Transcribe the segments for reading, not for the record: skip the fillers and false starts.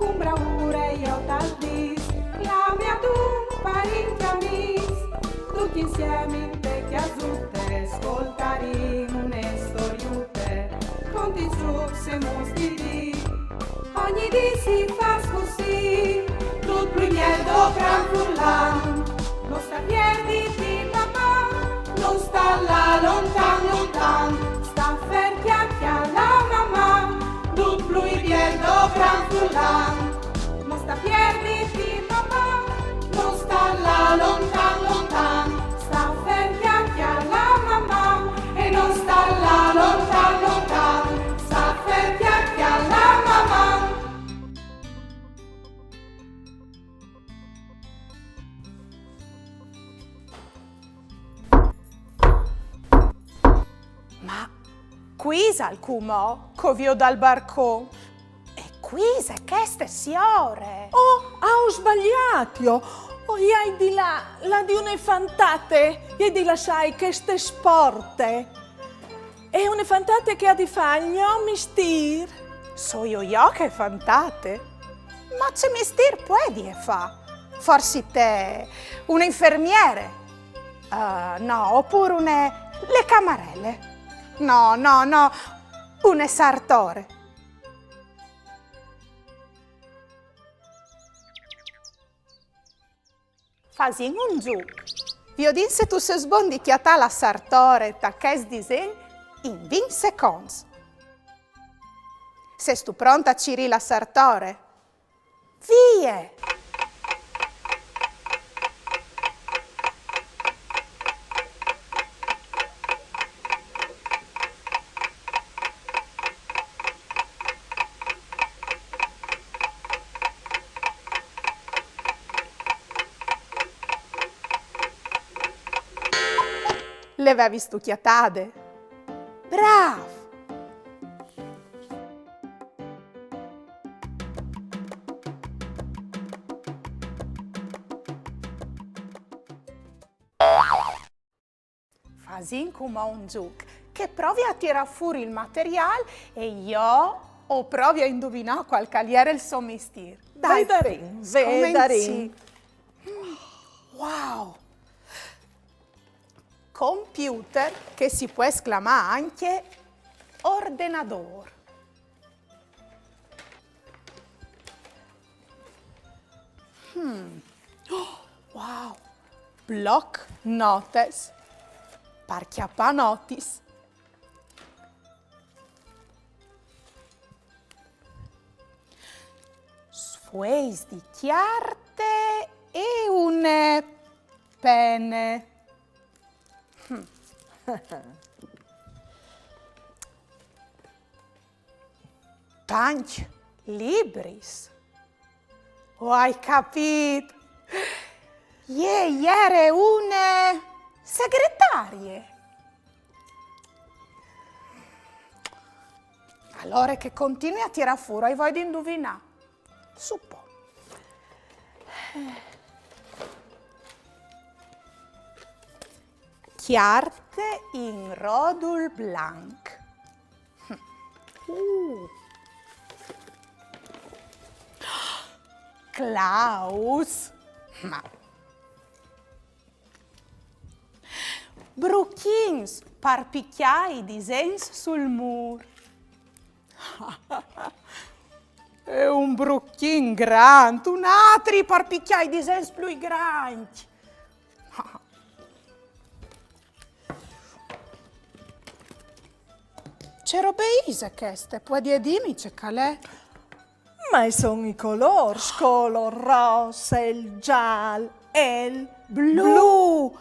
cum braure io tal dis, la mia d'un parenti amis, tutti insieme in te che azzurte, ascoltarim une storiute, conti trucs e mustidi, ogni di si fa così, tut plui miel do gran furlan, non sta piedi di mamma, non sta là lontan lontan, sta fer chiacchia la mamma, tut plui miel do gran furlan, non sta piedi di mamma, non sta là lontan lontan, sta fer chiacchia la mamma, e non sta là lontan lontan, sta fer chiacchia la mamma. Ma quisa al cumo, covio dal barcò. E quisa queste signore. Oh, ho sbagliato. Oh, hai di là, la di une fantate, e di là sai che ste sporte. E une fantate che ha di fagno, mistir. So io che fantate. Ma c'è mistir puoi e fa. Forse te un infermiere. No, oppure le camarelle. No, un sartore. Fasin un giuc. Viodin se tu se sbondi chiata la sartore ta che disen in 20 secondi. Se stu pronta a ciri la sartore? Vie! Le avevi stucchiatade? Bravo! Fasin come un giuc che provi a tirare fuori il materiale e io o provi a indovinare qual caliere il suo mestiere. Dai, vedarin. Wow! Computer che si può esclamare anche ordenador. Wow! Block notes, parchiappa notis. Sfueis di chiarte e un penne. Tanti libris. Oh, hai capito? Ieri una segretarie. Allora che continui a tirare fuori e vuoi di indovinare. Suppo. Chiarte in rodul blanc. Klaus. Ma. Bruchins per picchiare i disegni sul muro. È un brucchin grande, un altro per picchiare i disegni più grandi. C'è robe ise queste, puoi dirmi c'è calè? Ma sono i colori, color rosa, il giallo, il blu.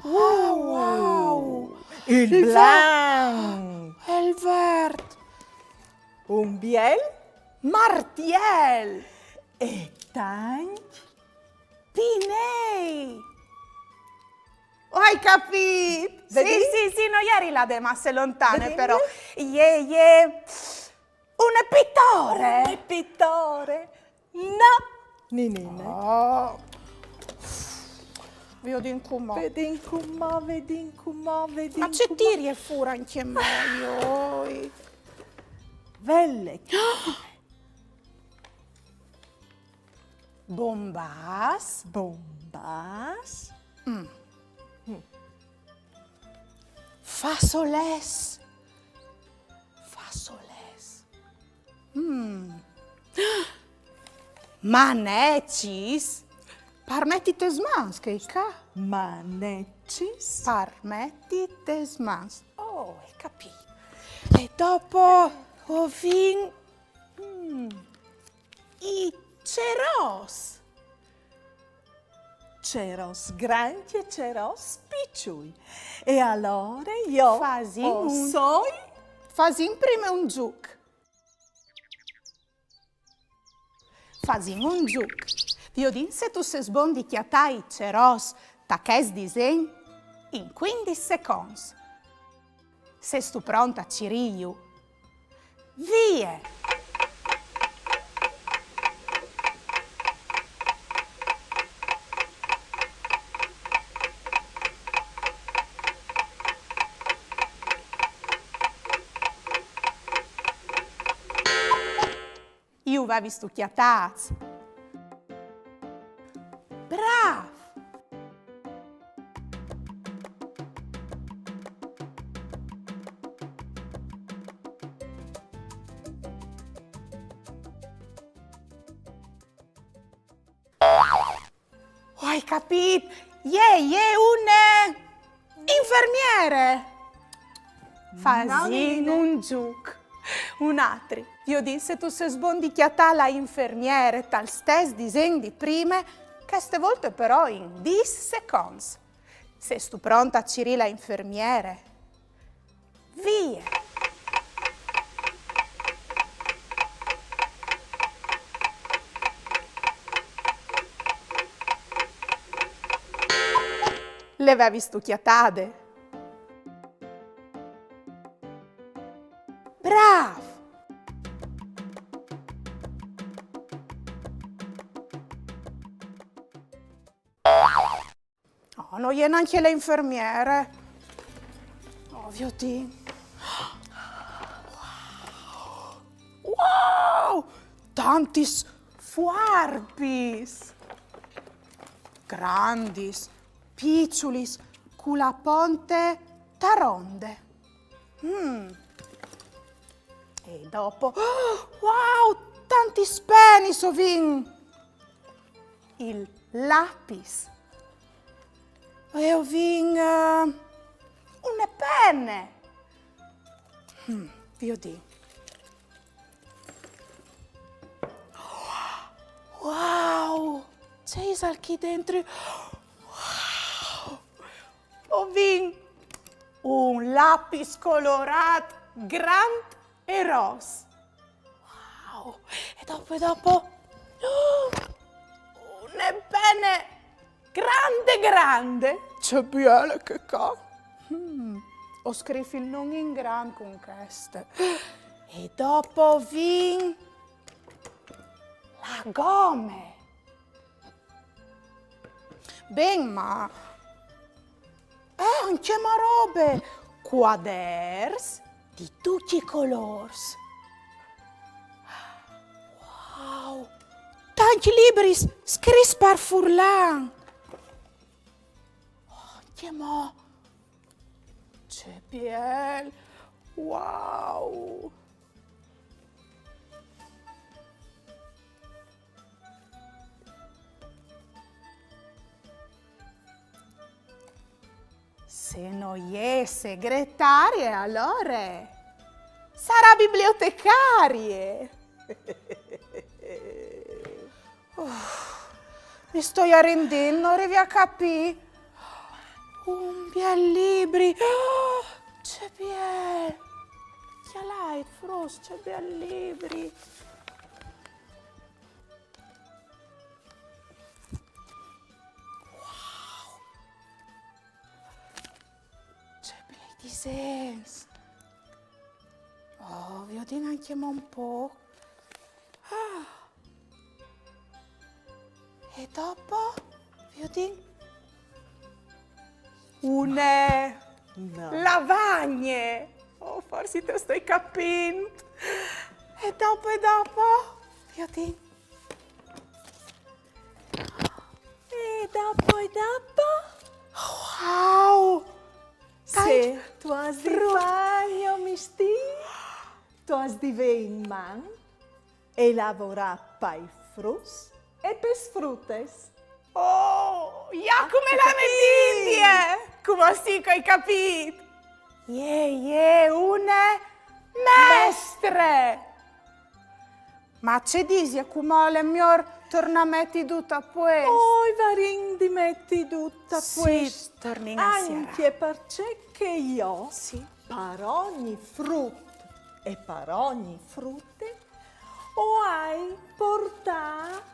Wow! Il blanc. E il verde. Un biel Martiel. e tanti. Pinei. Hai capito? Vedi? Sì, no, ieri la de masse lontane, Vedi? però. Un pittore. Il pittore. No. Ninine. Oh. Vedi in come. Vedi in cumò, vedi in cumò, vedi Ma in c'è cumò. tiri e fura anche meglio. Velle. bombas, bombas, fasoles, fasoles, manecis, parmetites mans, che ca? manecis, Parmetites mans. Oh, hai capito. E dopo ovin i ceros. ceros grandi e ceros picciui. E allora io Fazim prima un giuc. Fazim un giuc. Viodin se tu se sbondi chiatai ceros taches disen in 15 secondi. Se stu pronta Ciriu. Vie! Io va visto chiataz. Brav! Hai capito? È un infermiere. Fazin un giuc. Un altri. Io disse tu se sbondichiata la infermiere tal stes disegni di prime, che ste volte però in 10 secondi. Se stu pronta a Ciri la infermiere. Via! Le avevi stucchiatade. Bravo! Oh, non è neanche le infermiere. Ovvio ti. Wow! Tantis fuarbis. Grandis, picciulis, culaponte, taronde. E dopo, wow, tanti spenis ovin. Il lapis. E ovin une penne. Io di. Wow, c'è qui dentro. Wow. Ovin un lapis colorato grande e rosa. Wow! E dopo una penne grande. C'è bene che ca. Ho scritto il nome in grande con queste. E dopo vin la gome. Ben, ma anche ma robe. Quaders di tutti i colori. Wow! Tanti libri scritti per Furlan. Oh, chiamo. C'è bel. Wow! Se non è segretaria, allora sarà bibliotecaria. Mi sto arrendendo, arrivi a capire. Un bel libri. C'è bel. Che l'hai, Frost, c'è bel libri. Disens. Oh, vedi anche un po'. E dopo, vedi une lavagne. Oh, forse te sto capendo. E dopo, vedi E dopo? Wow! Se tu has di fagno, misti, tu has di ven man e lavora pai frus e pes frutes. Oh, ja come la mettindie! Come sì che hai capito? Une mestre! Ma c'è disi come le miglior tornametti tutta questo? Oh, i varin di metti tutta Sì, questo. torni a sera. Anche perché io, Sì. per ogni frutto e per ogni frutte, ho hai portato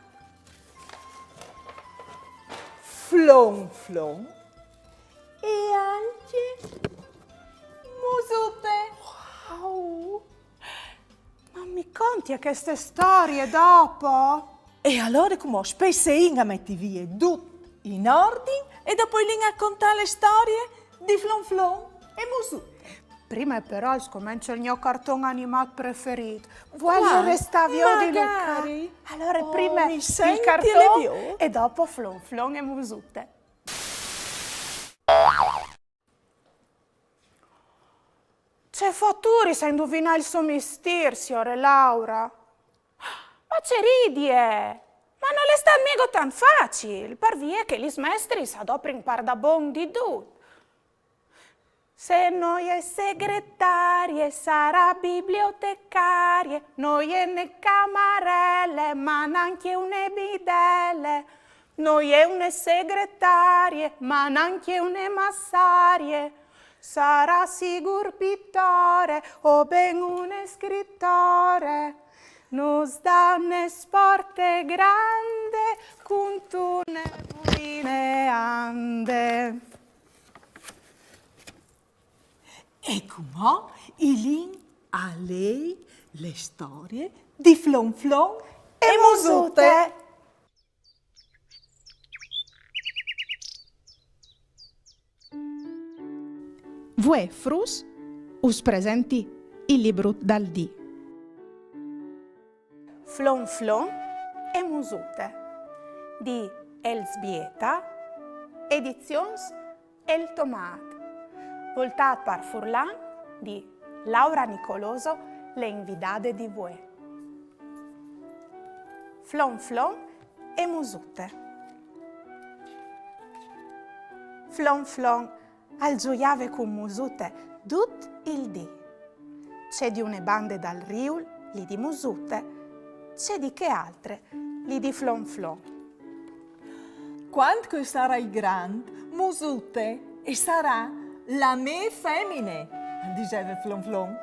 flon e anche musute. Wow! Ma mi conti queste storie dopo? E allora come spesso Inga metti via tutto in ordine e dopo Inga racconta le storie di flon e musute. Prima però scomincio il mio cartone animato preferito. Vuoi Quale? restavi di Magari. Allora Oh, prima mi il senti le cartone vio? e dopo flon e musute. C'è fatturi se indovina il suo mistero, signore Laura. Ma c'è ridie! Ma non le sta mica tan facile, per via che gli smestri s'adoprano par da bon di tutto. Se noi è segretarie, sarà bibliotecarie, noi è ne camarelle, ma neanche une bidelle. Noi è une segretarie, ma neanche une massarie. Sarà sicur pittore o ben un scrittore. Nos da un sporte grande, con tu ne buine ande. E come Ilin a lei le storie di flon e musute. Voi frus us presenti il libro dal di. Flon e musute di Elsbieta, edizions El Tomat, voltat par Furlan di Laura Nicoloso, le invidade di voi. Flon e musute. Flon al gioiave con musute tut il dì. C'è di une bande dal riul, li di musute, c'è di che altre, li di flon. Quando sarai grande, musute, e sarà la me femmine, diceva flon.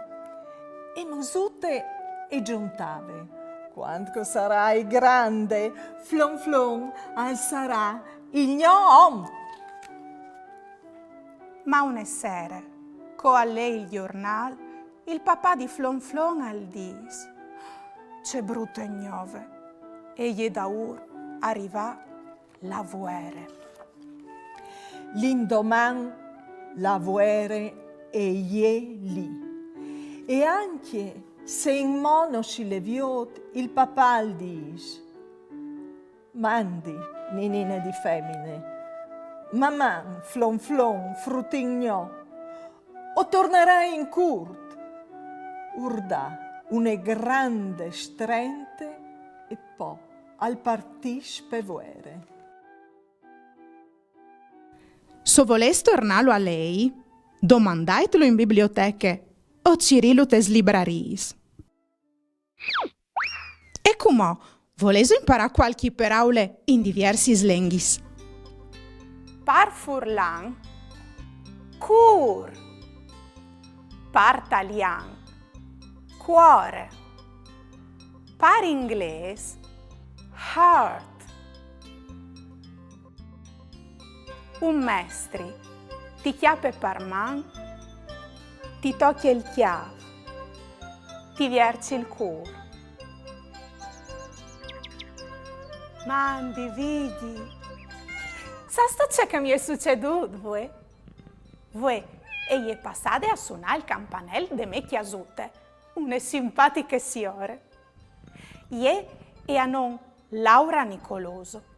E musute e giuntave. Quando sarai grande, flon, sarà il mio uomo. Ma une sere, co a lei il giornal, il papà di flon al dis. C'è brutto e gnove, e gli da arriva la vuere. L'indoman la vuere e ie lì. E anche se in mono si leviot, il papà al dis. Mandi, ninine di femmine, mamma, flon, frutignò, o tornerai in curt, urda une grande strente e po' al partis pevuere. Se voleste tornarlo a lei, domandatelo in biblioteche o cirilutes libraris. E come volete imparare qualche paraule in diversi slenghis? Par Furlan, cur. Par talian, cuore. Par inglese, heart. Un mestri ti chiappe par man, ti tocchi il chiave, ti vierci il cuore. Mandi, vidi. Sa sto c'è che mi è succeduto, voi? Voi e gli passate a suonare il campanello de me chiasute, une simpatiche signore. Ie e a non Laura Nicoloso.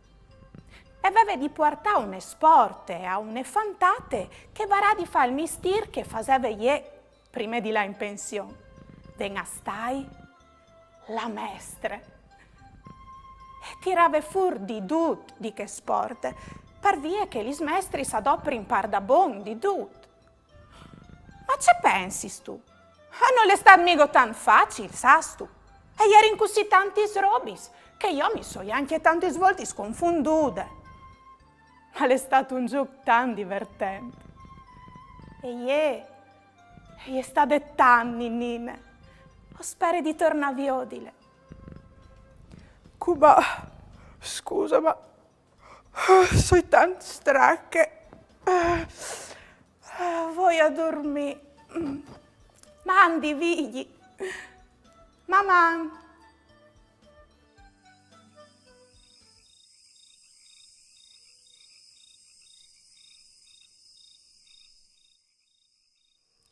e veve di portare une sporte a une fantate che varrà di fare il mistir che faceva ieri prima di là in pensione. Den stai la mestre. E tirava fuori di tutto di che sport, per via che gli mestri s'adoprin par da bon di tutto. Ma ce pensi tu? Non è stato mica tan facile, sas tu? E ieri in così tanti robis che io mi sono anche tante volte sconfonduta. Ma è stato un gioco tan divertente. E ieri è stato tan nine. Ho spero di tornare viodile. Cuba, scusa, ma sono tanto stanca. Voglio dormire. Mandi, vigli. Mamma.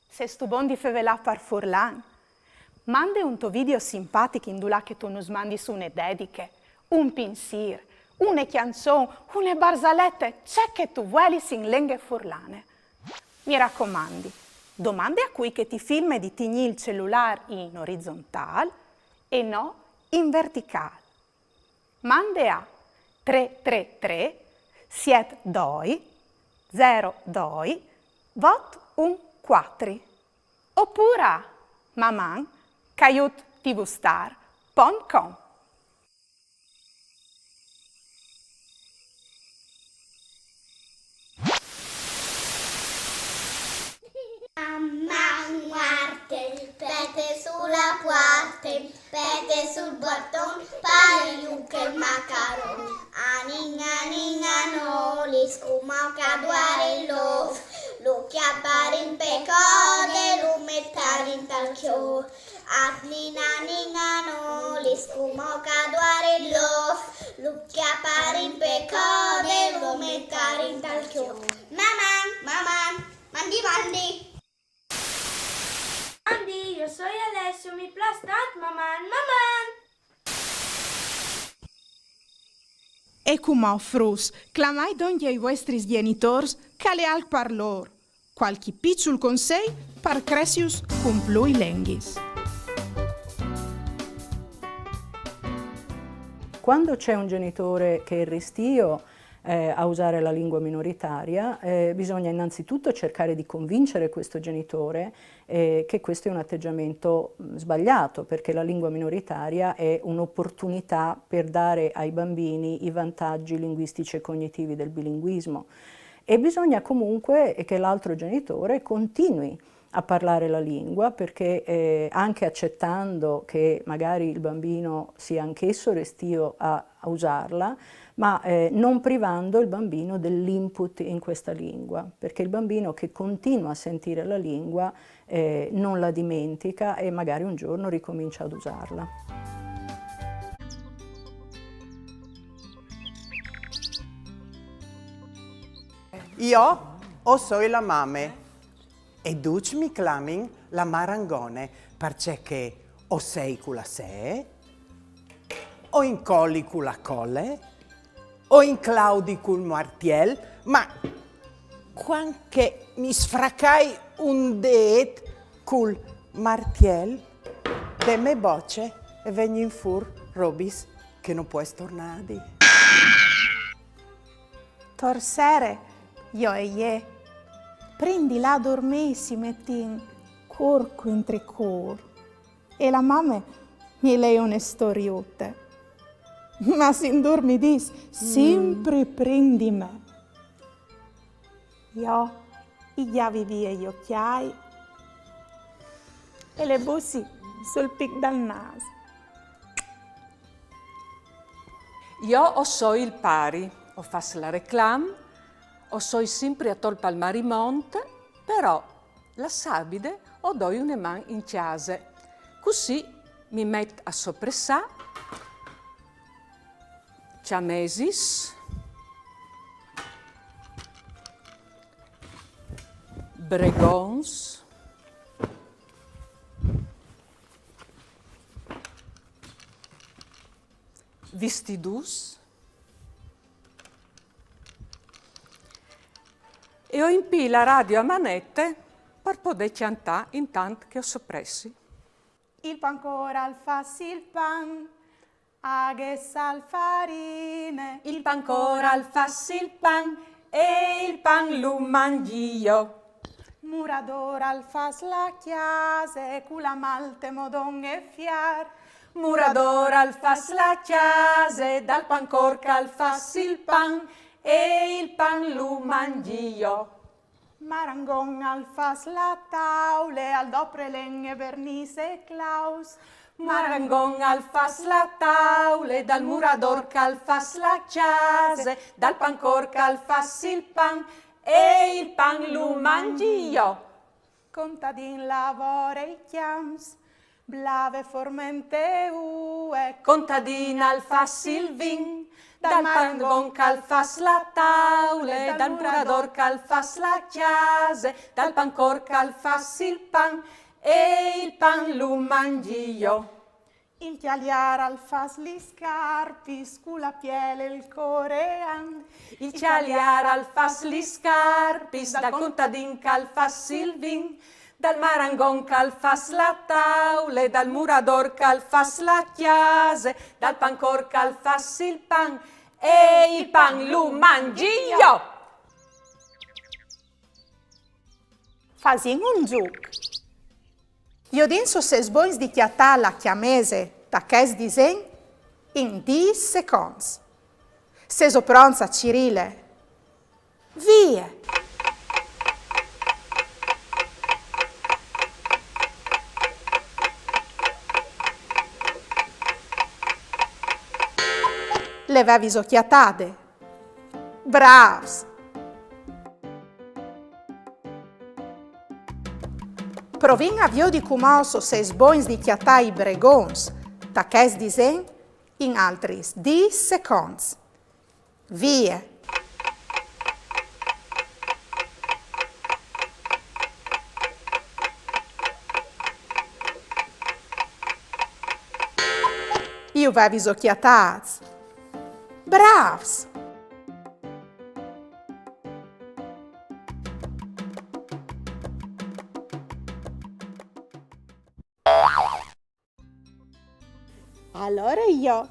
Se stu bon di fevelà par Furlan, mande un tuo video simpatico in dula che tu nos mandi su une dediche, un pinsir, une canzone, une barzalette, c'è che tu vuoi in lingue furlane. Mi raccomandi, domande a cui che ti filma di tigni il cellulare in orizzontale e no in verticale. Mande a 333 72 02 814 oppure a maman@tvstar.com. Mamma guarda, pete sulla parte, pete sul bottone, pare che il macaron. Aninga li scuma caduare lo chiappare in pecode, lo mettare in talchio. Aninga li scuma caduare lo chiappare in pecode, lo mettare in talchio. Mamma, mandi. Andy, io sono Alessio, mi plastat, maman. E come offrus, clamai donde ai vostri genitori che le al parlor. Qualche piccol consei par cresius cum plui lenghis. Quando c'è un genitore che è restio a usare la lingua minoritaria, bisogna innanzitutto cercare di convincere questo genitore che questo è un atteggiamento sbagliato, perché la lingua minoritaria è un'opportunità per dare ai bambini i vantaggi linguistici e cognitivi del bilinguismo. E bisogna comunque che l'altro genitore continui a parlare la lingua, perché anche accettando che magari il bambino sia anch'esso restio a usarla, ma non privando il bambino dell'input in questa lingua, perché il bambino che continua a sentire la lingua non la dimentica e magari un giorno ricomincia ad usarla. Io sono la mamma e duc mi clamin la marangone perché o sei con la se, o in colli con la colle, o in claudi col martiel, ma quando mi sfracai un det col martiel, de me bocce e vegni in fur robis che non puoi tornare. Torsere, io e ie, prendi là a dormire, si metti in corco in tricor. E la mamma mi lei una storiute. Ma sin dormi dis, sempre prendi me. Io gli via gli occhiai e le bussi sul pic dal naso. Io so il pari, ho fatto la reclam, ho so sempre a tol palmarimont, però la sabide ho doi una man in chiase. Così mi metto a soppressà, ciamesis, bregons, vestidus, e ho in pila radio a manette per poter cantare intanto che ho soppressi. Il pan coral fa il pan, aghe sal farine. Il pan coral fa il pan e il pan lo mangio. Murador al fas la chiase, cu la malte modon e fiar. Murador al fas la chiase, dal pan corca al fas il pan e il pan lo mangio. Marangon al fas la taule, al dopre legne vernise e claus. Marangon al fas la taule, dal murador cal fas la chiase, dal pan corca al fas il pan e il pan lo mangio. Contadin lavora i chiams, blave formente ue. Contadina al fas il vin, dal pangon cal fas la taule, dal murador cal fas la chiase, dal pan corca al fas il pan e il pan lo mangio. Il chialiar al fas li scarpis, cu la piele il corean. Il cialiar al fas li scarpis, dal contadin cal fas il vin, dal marangon cal fas la taule, dal murador cal fas la chiase, dal pancor cal fas il pan e il pan lo mangio. Fasin un giuc. Io dinso ses boins di chiatà la chiamese ta ches disen in 10 seconds. Seso pronza Cirile. Via! Le avevi occhiatade. Bravs! Provin avio di cumoso ses boins di chiatà i bregons, ta ches disen in altris 10 seconds. Via! Io avevi occhiataz. Bravs! Allora io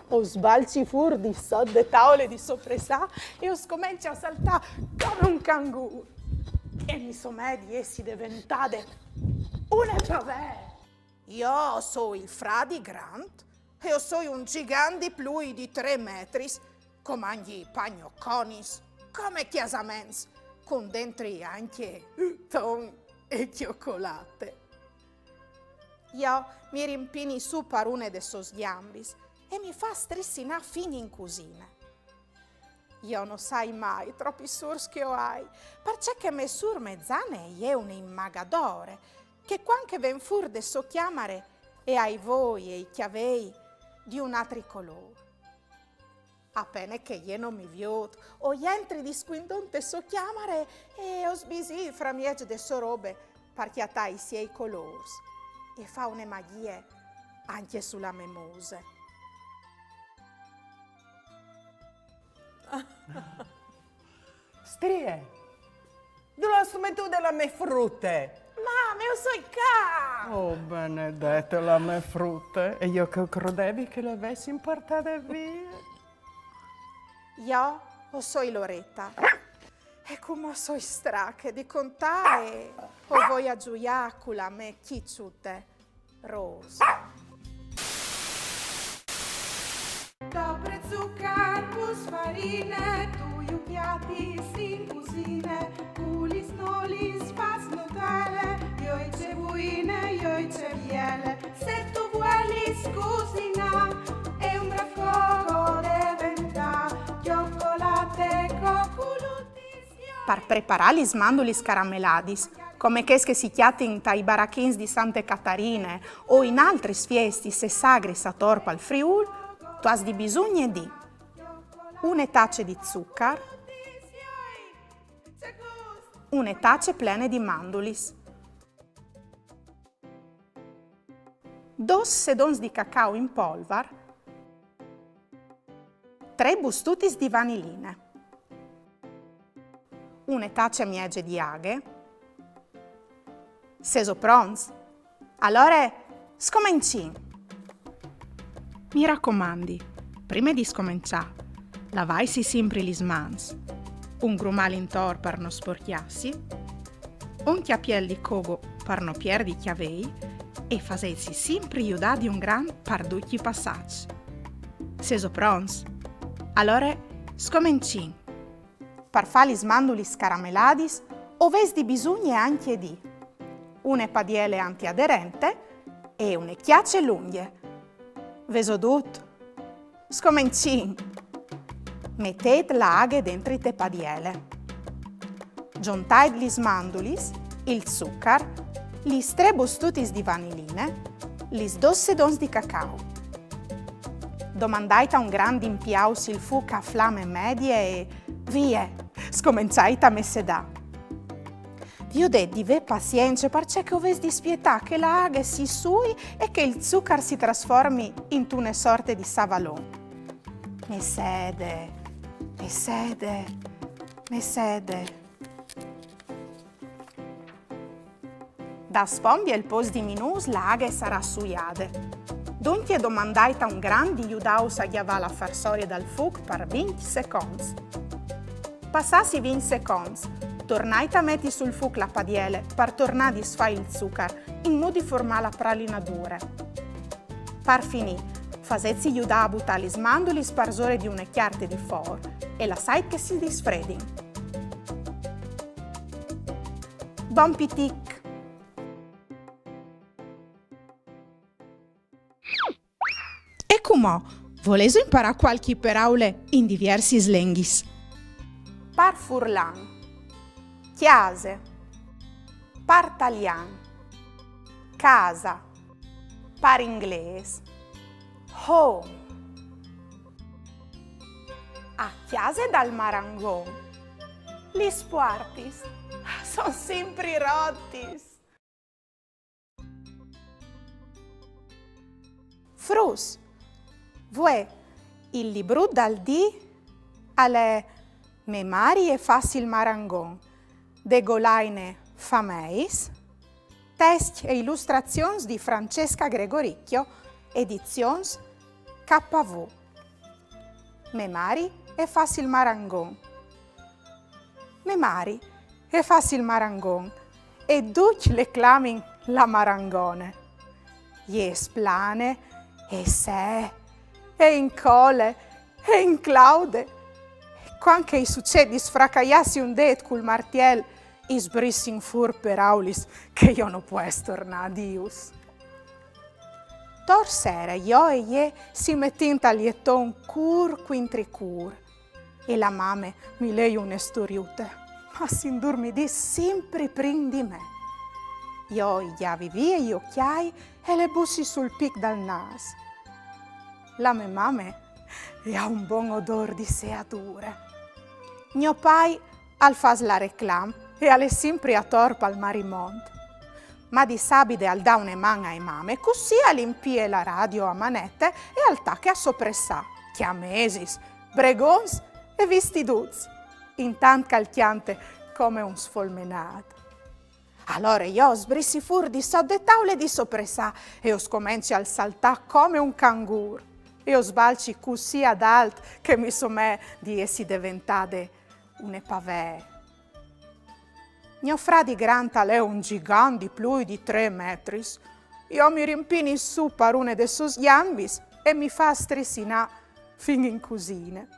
ho sbalci fur di sodde tavole di soppressà e ho scominci a saltare come un canguro. E mi somè di essi diventate una pavè. Io so il fra di Grant e io so un gigante plui di 3 metri, comandi pagnoconis, come chiasaments, con dentri anche ton e cioccolate. Io mi rimpini su parune de sos gambis e mi fa stressina fini in cucina. Io non sai mai troppi surs che ho hai, perché che me sur mezzane è un immagadore, che quanche ven fur de so chiamare e ai voi e i chiavei di un altri colore. Appena che io non mi viot, o entri di squindonte so chiamare e ho sbisi fra miege de so robe, perché a tai siei colors. E fa une magie anche sulla memose. Strie, dove strumento della me frutte? Mamma, io so il ca! Oh, benedetto, la me frutte. E io che credevi che le avessi importate via? Io o so Loretta. E come so strache di contare o voi a gioiacula me chicciute rosa. Dobre zuccar pus farine, tu iu piatti sin cusine, culis nolis fas nutelle, io e cebuine, io e ceviele. Se tu vuelis cusina, è un brafogo diventa, cioccolate coculutis. Per preparare gli mandulis caramelladis, come che si chiatin tai barachins di Sante Catarine o in altri fiesti se sagri sa torpa al Friul, tu has di bisogno di una taccia di zucchero, una taccia plene di mandulis, 2 sedons di cacao in polvar, 3 bustutis di vaniline, une tacce miege di aghe. Seso pronti? Allora, scomincin! Mi raccomandi, prima di scominciare, lavaisi sempre gli mans, un grumal intor per non sporchiarsi, un chiappiel di cogo per non perdere i chiavei e fasesi sempre aiutare di un gran per tutti i passaggi. Seso pronti? Allora, scomincin! Per fare gli smanduli scaramelladis, oves di bisogno anche di une padiele antiaderente e une chiacce lunghe. Veso tutto. Scomincin! Mettete l'aghe dentro te padiele. Giuntate gli smandulis, il zuccar, gli 3 bustutis di vaniline, gli 2 sedons di cacao. Domandate a un grande impiaus il fuoco a fiamme medie e via, scominciate a messedà. Io detto di ve pazienza perché oves di spietà che la aghe si sui e che il zuccar si trasformi in una sorta di savalon. Mi sede. Da spombia il pos di minus la aghe sarà suiade. Dunque domandate a un grande iudaus a chiavare la farsoria dal fuoco per 20 secondi. Passassi 20 secondi, tornate a mettere sul fuoco la padiele per tornare a disfare il zuccar in modo di formare la pralina dura. Per finire, fasezzi aiutare a buttare gli smandoli sparsore di una chiarte di for e lasciate che si disfreddi. Bon pitic! E come? Volete imparare qualche paraule in diversi slenghis? Par furlan, chiase, partalian, casa, par inglese, home. A chiase dal marangon, gli spuartis sono sempre rottis. Frus, vuoi il libro dal di alle memari e facil marangon, de Golaine Fameis, testi e illustrazioni di Francesca Gregoricchio, edizions KV. Memari e facil marangon. Memari e facil marangon, e duc le clamin la marangone. Ies plane, e se, e in cole, e in claude, quanche i succedi sfracaiassi un det col martiel, is brissing fur per aulis, che io non può tornare Dius. Tor sera io e ie si mettint a lieton cur quintricur, e la mame mi lei un storiute, ma s'indurmidì sempre prin di me. Io gli avvivi e gli occhiai e le bussi sul pic dal nas. La mia mame ha un buon odor di seadure. Mio pai al fas la reclam e alle sempre a torpa al marimont. Ma di sabide al da une man ai mame, così all'impie la radio a manette e al tacche a soppressà, chiamesis, bregons e vestiduz, intant calchiante come un sfolmenato. Allora io sbrissi fur di sodde taule di soppressà e scomenci al saltà come un cangur. E sbalci così ad alt che mi somè di essi diventade une pavè. Mio fradi granta è un gigante di più di 3 metri. Io mi rimpini su per una de sus gambis e mi fa strissinà fin in cusine.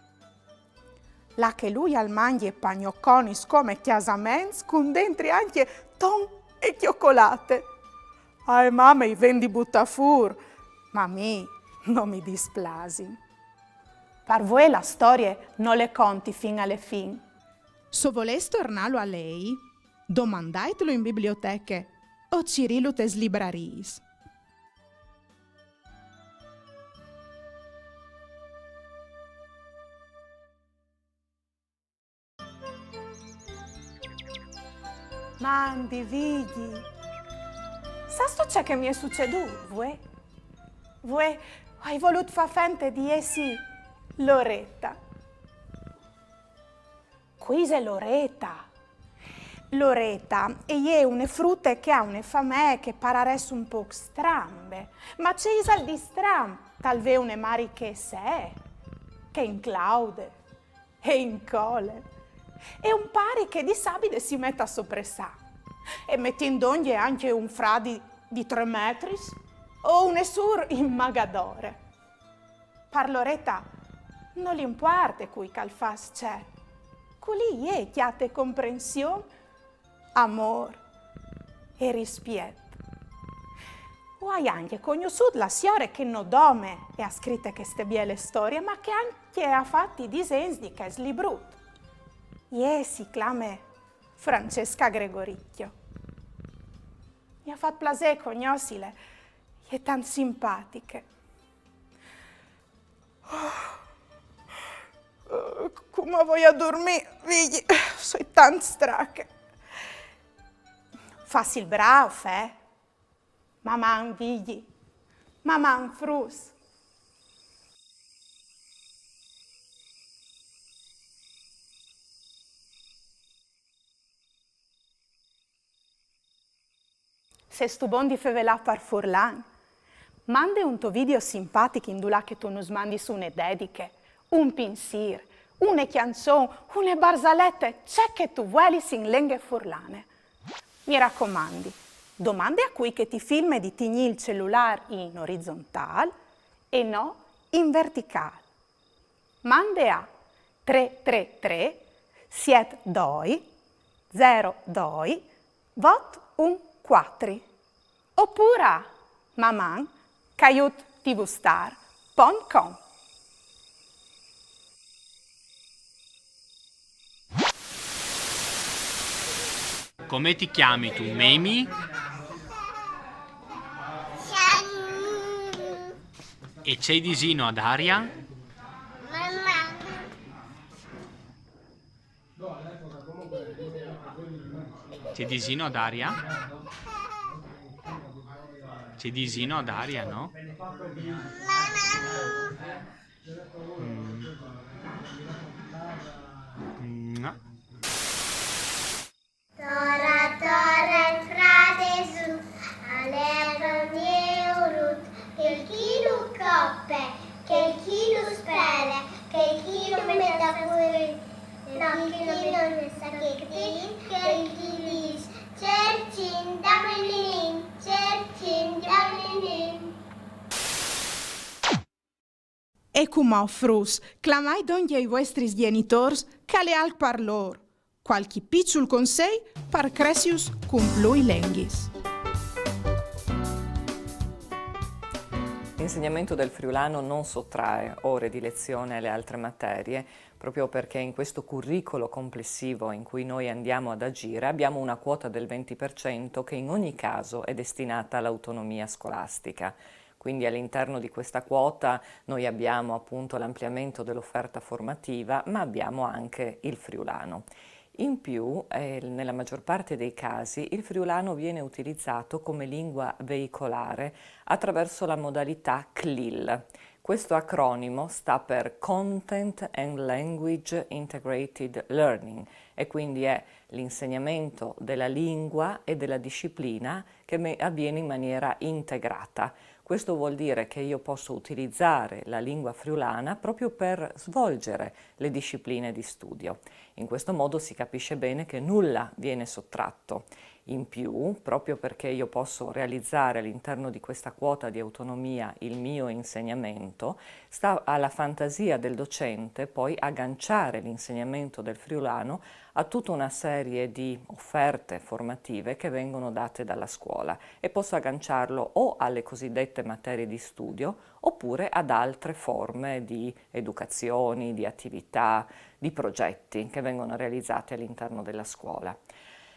La che lui al mangi e pagnocconis come chiasaments con dentro anche ton e cioccolate. Ai mamma i vendi buttafur, ma mi non mi displasi. Per voi la storia non le conti fin alle fin. Se voleste tornarlo a lei, domandatelo in biblioteche o cirilutes libraris. Mandi, vidi. Sa sto c'è che mi è succeduto, vuoi? Vuoi hai voluto far fente di essi Loretta. Quise Loretta, Loretta, e è une frutte che ha une famè che parares un po' strambe, ma c'è al di stram, talve une mari che se, che in claude e in cole, e un pari che di sabide si metta sopra sa, e metti in d'ogni anche un fradi di 3 metri, o un esur in magadore. Par Loretta, non l'importa cui calfas c'è, culi è chiate comprensione, amor e rispetto. O hai anche conosciuto la signora che non dome e ha scritto queste belle storie, ma che anche ha fatto i disegni di questo libro. E si chiama Francesca Gregoricchio. Mi ha fatto piacere conoscerle, è tan simpatiche. Come voglio dormire, figli, sono tan stanca. Fassi il bravo, Maman figli, maman frus. Se stu bon di fevelà par Furlan, mande un tuo video simpatico in dulà che tu nos mandi su une dediche, un pinsir, une canzone, une barzalette, c'è che tu vuoi in lingue furlane. Mi raccomandi, domande a cui che ti filma di tigni il cellulare in orizzontale e no in verticale. Mande a 333 72 02 4 oppure a maman@tvstar.com. Come ti chiami tu, Memi? E c'è disino ad aria? Mamma. C'è disino ad aria? C'è disino ad aria, no? No. Tora, tora, frate su, alero neurut, che il chilo coppe, che il chilo spele, che il chilo metta fuori, no, che il chilo ne sa che il chilis, cercin damelin. E come frus, clamai donde ai vostri genitori che le al parlor. Qualche piccolo consiglio per Cresius con plui lenghis. L'insegnamento del friulano non sottrae ore di lezione alle altre materie, proprio perché in questo curriculum complessivo in cui noi andiamo ad agire abbiamo una quota del 20% che in ogni caso è destinata all'autonomia scolastica. Quindi all'interno di questa quota noi abbiamo appunto l'ampliamento dell'offerta formativa, ma abbiamo anche il friulano. In più, nella maggior parte dei casi, il friulano viene utilizzato come lingua veicolare attraverso la modalità CLIL. Questo acronimo sta per Content and Language Integrated Learning e quindi è l'insegnamento della lingua e della disciplina che avviene in maniera integrata. Questo vuol dire che io posso utilizzare la lingua friulana proprio per svolgere le discipline di studio. In questo modo si capisce bene che nulla viene sottratto. In più, proprio perché io posso realizzare all'interno di questa quota di autonomia il mio insegnamento, sta alla fantasia del docente poi agganciare l'insegnamento del friulano a tutta una serie di offerte formative che vengono date dalla scuola e posso agganciarlo o alle cosiddette materie di studio oppure ad altre forme di educazioni, di attività, di progetti che vengono realizzati all'interno della scuola.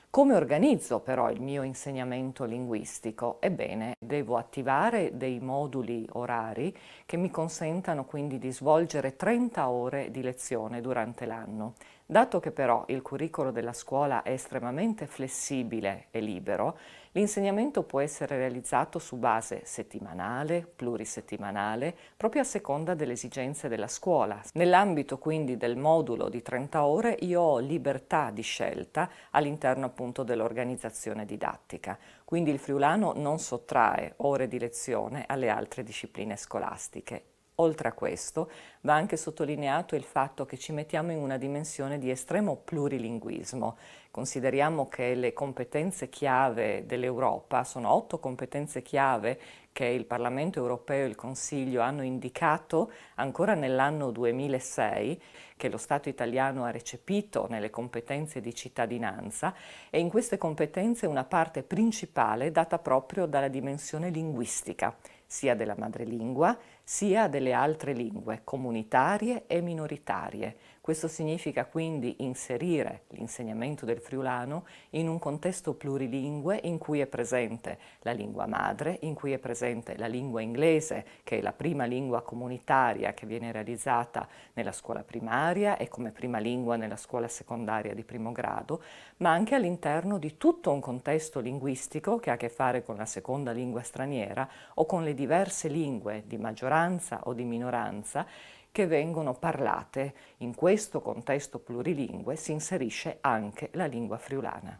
Come organizzo però il mio insegnamento linguistico? Ebbene, devo attivare dei moduli orari che mi consentano quindi di svolgere 30 ore di lezione durante l'anno. Dato che però il curriculum della scuola è estremamente flessibile e libero, l'insegnamento può essere realizzato su base settimanale, plurisettimanale, proprio a seconda delle esigenze della scuola. Nell'ambito quindi del modulo di 30 ore io ho libertà di scelta all'interno appunto dell'organizzazione didattica. Quindi il friulano non sottrae ore di lezione alle altre discipline scolastiche. Oltre a questo, va anche sottolineato il fatto che ci mettiamo in una dimensione di estremo plurilinguismo. Consideriamo che le competenze chiave dell'Europa sono 8 competenze chiave che il Parlamento europeo e il Consiglio hanno indicato ancora nell'anno 2006, che lo Stato italiano ha recepito nelle competenze di cittadinanza, e in queste competenze una parte principale è data proprio dalla dimensione linguistica, sia della madrelingua, sia delle altre lingue comunitarie e minoritarie. Questo significa quindi inserire l'insegnamento del friulano in un contesto plurilingue in cui è presente la lingua madre, in cui è presente la lingua inglese, che è la prima lingua comunitaria che viene realizzata nella scuola primaria e come prima lingua nella scuola secondaria di primo grado, ma anche all'interno di tutto un contesto linguistico che ha a che fare con la seconda lingua straniera o con le diverse lingue di maggioranza o di minoranza che vengono parlate. In questo contesto plurilingue si inserisce anche la lingua friulana.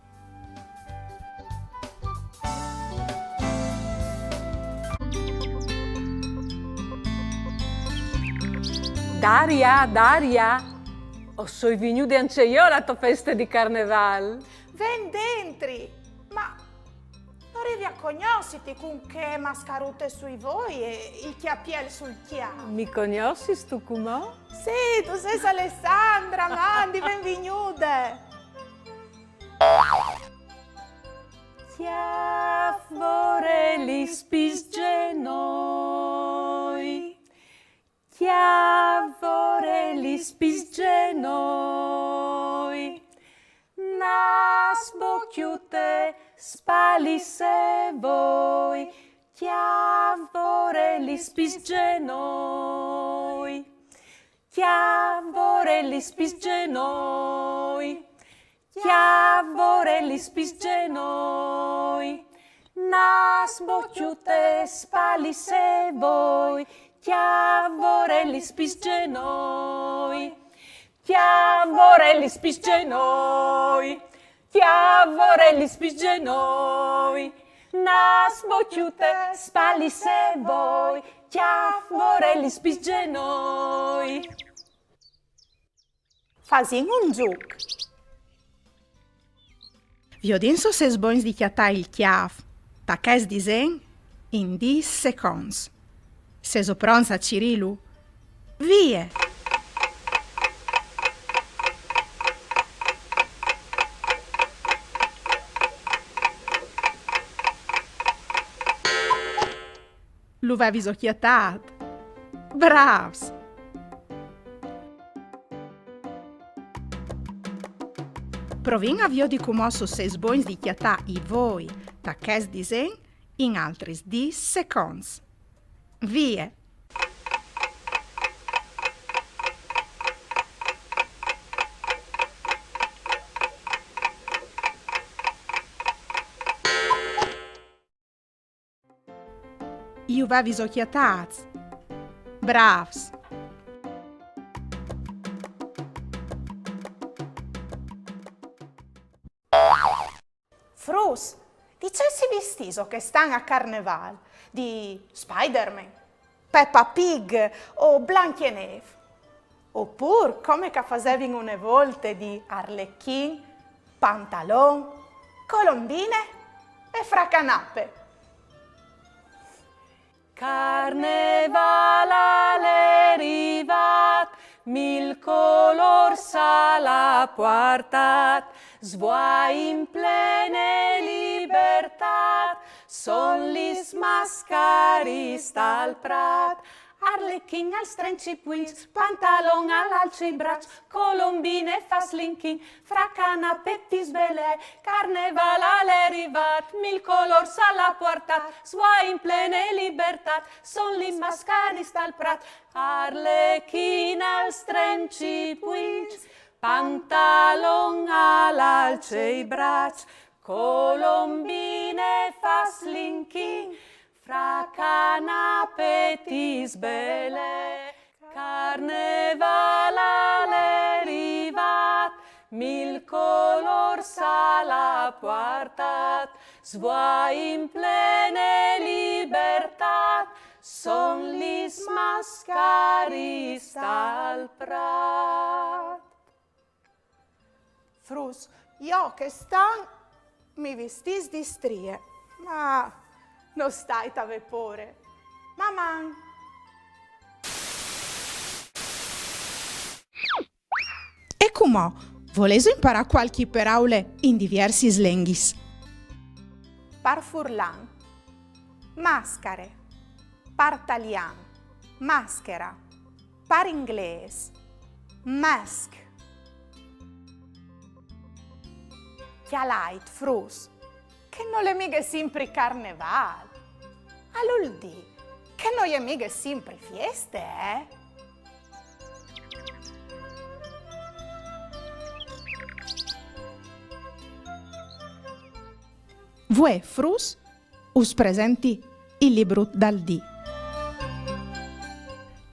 Daria, ho soi venuti anche io alla tua festa di carneval. Ven dentri, ma non arrivi a cognosciti con che mascarute sui voi e il chiappiel sul chiaro. Mi conosci tu com'è? Sì, tu sei Alessandra, mandi, benvenuta. Chiaf voreli spisgenoi, chiaf voreli spisgenoi, nas bocchiute spalisse voi, chiaf voreli spisgenoi, chiaf voreli spisgenoi, chiaf voreli spisgenoi, nas bocchiute spalisse voi, chiaf voreli spisgenoi, chiaf voreli spisgenoi, chiaf voreli spisgenoi, nas bocchiute spalisse voi, chiaf voreli spisgenoi. Fazim un giuc. Viodinso se sbons di chiatà il chiaf, ta ches disen in 10 seconds. Se sopronza Cirilu, vie! Lu avevi occhiatat. Bravs! Provin avvio di cumosso se sbons di chiatà i voi, ta ches disen in altris 10 seconds. Vie! Io avevi occhiatats. Bravs! Frus, dicessi vistiso che stan a carneval di Spider-Man, Peppa Pig o Blanche-Neve. Oppure come che facevi una volta di Arlecchin, Pantalon, Colombine e Fracanappe. Carneval arrivat, mil color s'ha portat, svoi in plene libertat, son lis mascaris dal prat. Arlequin als trencipuins, pantalon all'alci braç, Colombine fa slinking, fracana pettis bele, carneval all'arrivat, mil color s'ha portat, svoi in plene libertat, son lis mascaris dal prat. Arlequin als trencipuins, pantalon all'alce i braccia, colombine fa slinking, fra canapetis belle, carneval arrivat, mil color s'ha portat, svoi in plene libertat, son lis mascaris al prat. Frus, io che stan mi vestis di strie, ma non stai a vapore. Maman. E com'ò? Voleso imparare qualche paraule in diversi slenghis? Par furlan, mascare, par talian, maschera, par inglese, mask. Chialait, frus, che non le mica sempre carneval. All'uldi, che non è mica sempre fieste, eh? Voi, frus, us presenti il libro dal D.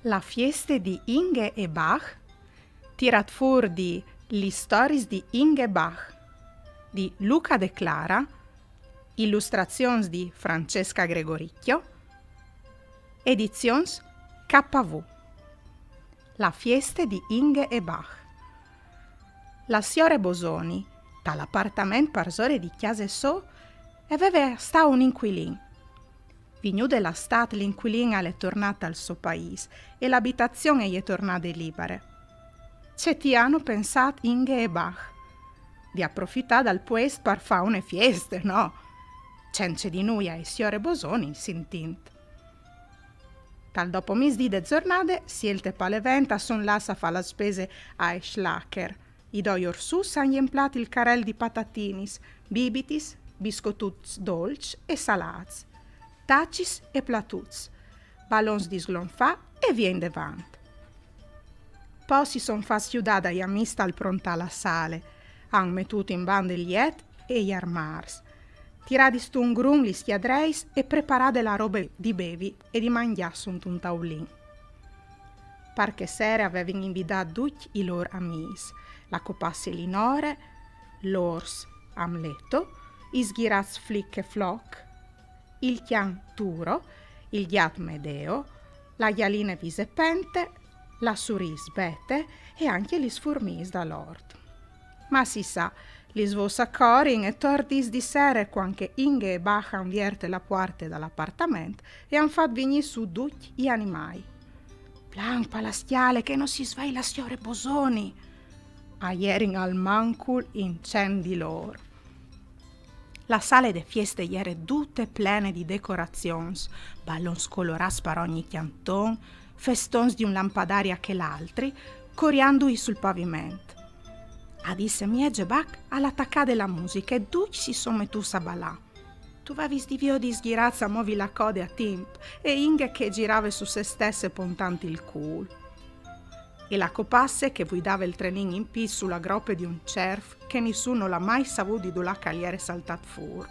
La fieste di Inge e Bach, tirat fuori di le stories di Inge Bach, di Luca De Clara, illustrazioni di Francesca Gregoricchio, edizions KV. La fieste di Inge e Bach. La signora Bosoni, dall'appartamento parsore di Chiase So, aveva sta un inquilin. Vignu della stat l'inquilin è tornata al suo paese e l'abitazione gli è tornata libera. C'è ti hanno pensato Inge e Bach di approfittare dal puesto per fare una fiesta, no? Cence di noi e signore Bosoni sintint. Dal dopo misdi de giornate, sielte paleventa son lassa fa la spese ai schlacker. I doi orsus han emplati il carel di patatinis, bibitis, biscotuts dolci e salats, tacis e platuts, ballons di slonfà e vien devant. Poi si son fa schiudada e ammista al pronta alla sale, han mettuto in bande gli et e gli armars, tirati un grum gli schiadreis e preparate la roba di bevi e di mangiare sunt un taulin. Parche sere avevano invitato tutti i loro amici, la copasse Linore, l'ors Amleto, i sghiraz Flick e Flock, il chian Turo, il ghiat Medeo, la ghialine Visepente, la suris Bete e anche gli sfurmis da Lord. Ma si sa, gli svosa corin e tordis di sere quanche Inge e Bach han vierte la porta dall'appartamento e han fatto venire su tutti gli animali. Plan palastiale che non si sveglia la signora Bosoni. A ieri al mancul incendi loro. La sala de fieste ieri tutte plene di decorazioni, ballons colorati per ogni canton, festons di un lampadaria che l'altri, coriandoi sul pavimento. Adisse miege Bach all'attaccare la musica e tutti si sono mettuti a ballare. Tu avevi di vio di sghirazza muovi la coda a timp e Inge che girava su se stesse puntanti il culo. E la copasse che guidava il trenin in pis sulla groppe di un cerf che nessuno l'ha mai saputo di dove cagliere saltat fuori.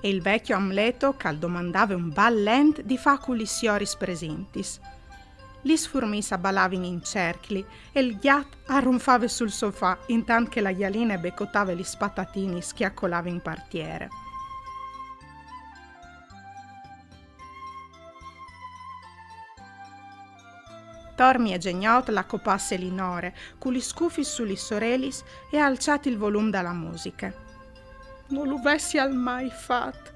E il vecchio Amleto che domandava un ballent di fa con gli sioris presentis. Gli sfurmis abbalavano in cerchli e il ghiat arronfava sul sofà intanto che la ghialina beccotava gli spatatini schiaccolava in partiere. Tormi e Geniot la copasse Linore, con gli scufi sugli sorelis e ha alzato il volume dalla musica. Non lo avessi al mai fatto.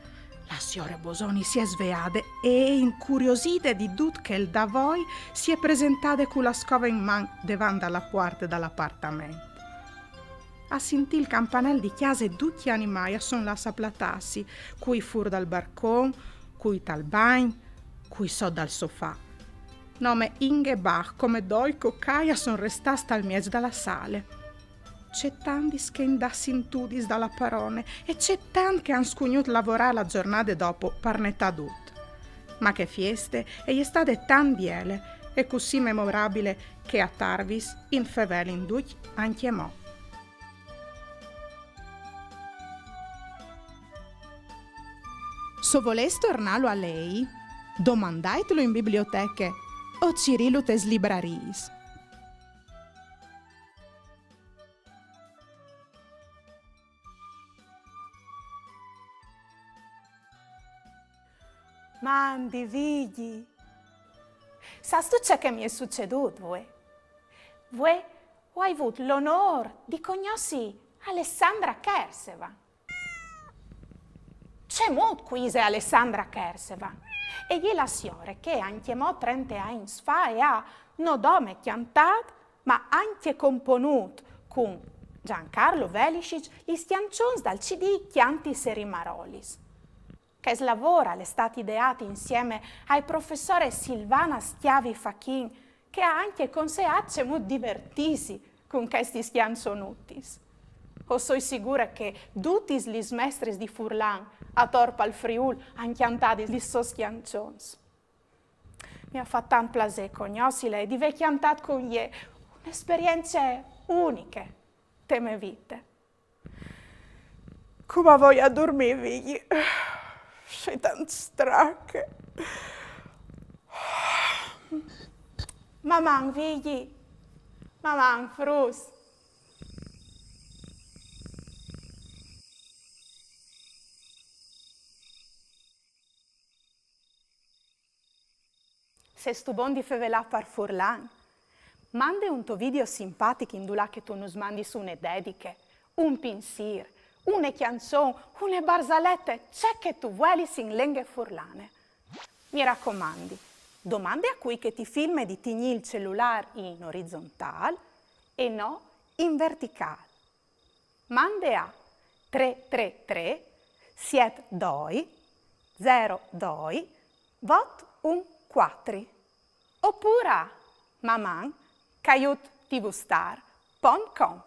La signora Bosoni si è svegliata e, incuriosita di tutto che il da voi, si è presentata con la scova in mano davanti alla porta dell'appartamento. Ha sentito il campanello di chiesa e tutti gli animali sono là saplatassi, cui fuori dal barcone, cui dal bagno, cui so dal sofà. Nome Inge Bach come doi coccaia sono restati al mezzo della sale. C'è tanti che indassi in tudis dalla parone e c'è tanti che han scugnut lavorare la giornata dopo per netà tut. Ma che fieste, e gli state tan biele, è così memorabile che a Tarvis in fevelin duc anche mo. Se voleste tornarlo a lei, domandatelo in biblioteche o cirilutes libraries. Mandi, vigli. Sai tu c'è che mi è succeduto, voi? Voi ho avuto l'onore di conoscere Alessandra Kerseva. C'è molto qui Alessandra Kerseva. E gli la signora che anche mo 30 anni fa e ha non nome cantato, ma anche componuto con Giancarlo Velicic gli stiancioni dal CD Chiantis e Rimarolis. Che lavora è stato ideato insieme ai professore Silvana Schiavi Fachin, che ha anche con sé molto divertisi con questi schianzonutis. O sono sicura che tutti gli maestri di Furlan a Torpa al Friul hanno cantato gli suoi schiancioni. Mi ha fatto tanto piacere conoscerla e di aver cantato con lei un'esperienza unica, teme vite. Come voglio a dormire, figli? Sei tanto stanca. Mamma, figli. Mamma, frus. Se stu bon di fevelà par Furlan, mande un tuo video simpatico in dula che tu nos mandi su une dediche, un pinsir, une canzone, une barzalette, c'è che tu vuoi in lingue furlane. Mi raccomandi, domande a cui che ti filma di tigni il cellulare in orizzontale e no in verticale. Mande a 333 72 02 vot 14 oppure a maman@tvstar.com.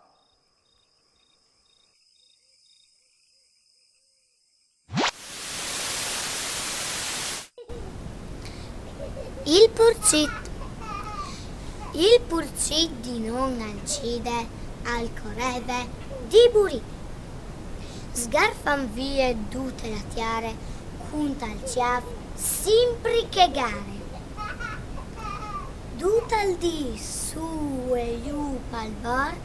Il purcit. Il purcit di non ancide al correve di burì. Sgarfan via tutte la tiare, junta al ciaf, sempre che gare. Dutal di su e giù pal borg,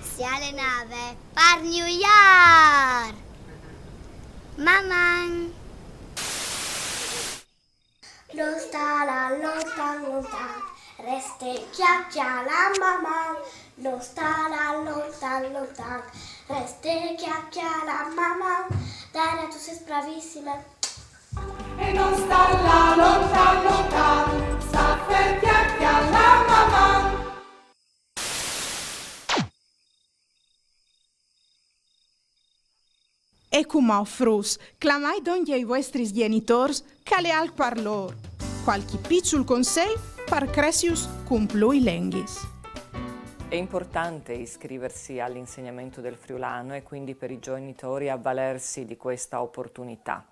sia le nave par New York. Maman. Lontana, lontan, reste chiacchia la mamma. Lontana, lontan, reste chiacchia la mamma. Daria, tu sei bravissima. E non sta là lontan, sta per chiacchia la mamma. E come frus, clamai donde ai vostri genitori che le al parlor. Qualche piccolo consiglio per Cresius cumplui lenghis. È importante iscriversi all'insegnamento del friulano e quindi per i genitori avvalersi di questa opportunità.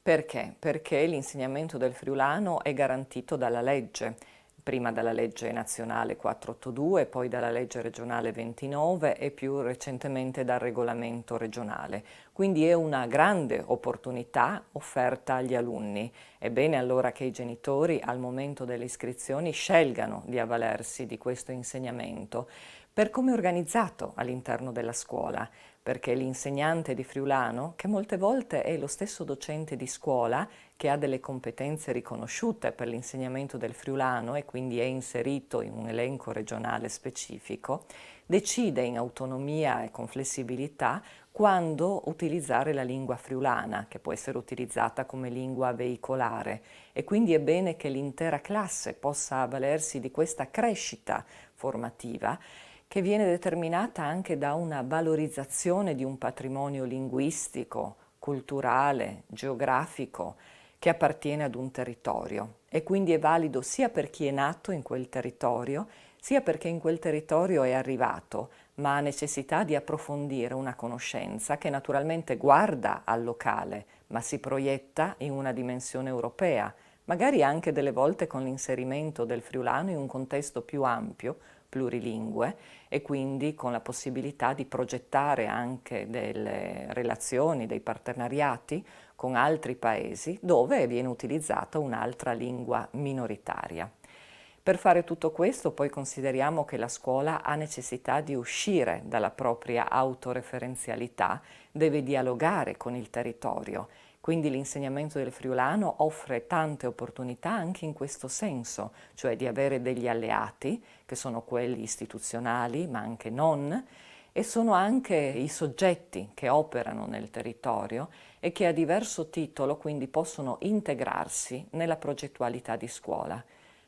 Perché? Perché l'insegnamento del friulano è garantito dalla legge, prima dalla legge nazionale 482, poi dalla legge regionale 29 e più recentemente dal regolamento regionale. Quindi è una grande opportunità offerta agli alunni. È bene allora che i genitori al momento delle iscrizioni scelgano di avvalersi di questo insegnamento per come è organizzato all'interno della scuola, perché l'insegnante di friulano, che molte volte è lo stesso docente di scuola, che ha delle competenze riconosciute per l'insegnamento del friulano e quindi è inserito in un elenco regionale specifico, decide in autonomia e con flessibilità quando utilizzare la lingua friulana, che può essere utilizzata come lingua veicolare, e quindi è bene che l'intera classe possa avvalersi di questa crescita formativa che viene determinata anche da una valorizzazione di un patrimonio linguistico, culturale, geografico, che appartiene ad un territorio e quindi è valido sia per chi è nato in quel territorio, sia perché in quel territorio è arrivato, ma ha necessità di approfondire una conoscenza che naturalmente guarda al locale, ma si proietta in una dimensione europea, magari anche delle volte con l'inserimento del friulano in un contesto più ampio, plurilingue, e quindi con la possibilità di progettare anche delle relazioni, dei partenariati con altri paesi dove viene utilizzata un'altra lingua minoritaria. Per fare tutto questo poi consideriamo che la scuola ha necessità di uscire dalla propria autoreferenzialità, deve dialogare con il territorio. Quindi l'insegnamento del friulano offre tante opportunità anche in questo senso, cioè di avere degli alleati, che sono quelli istituzionali ma anche non, e sono anche i soggetti che operano nel territorio e che a diverso titolo quindi possono integrarsi nella progettualità di scuola.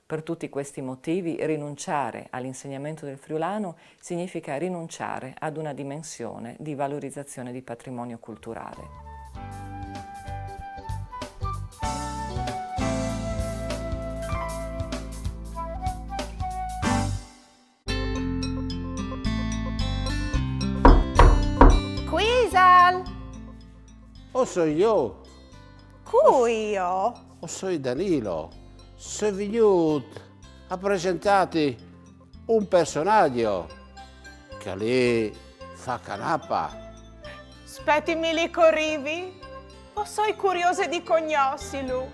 Per tutti questi motivi rinunciare all'insegnamento del friulano significa rinunciare ad una dimensione di valorizzazione di patrimonio culturale. Quisal! O sono io, Io? o sono Danilo. Sono venuto a presentarti un personaggio che lì fa canapa. Aspettimi lì corrivi? O soi curiosa di cognossilu?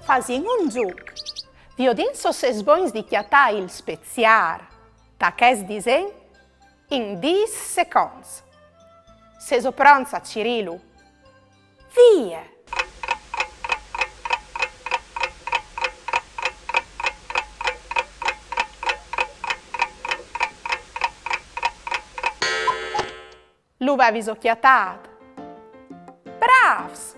Fasin un giuc. Viodin so se sboins di chiatà il speziar. Ta ches disen in 10 seconds. Se sopranza Cirilu. Vie! Lu avevi occhiatat. Bravs!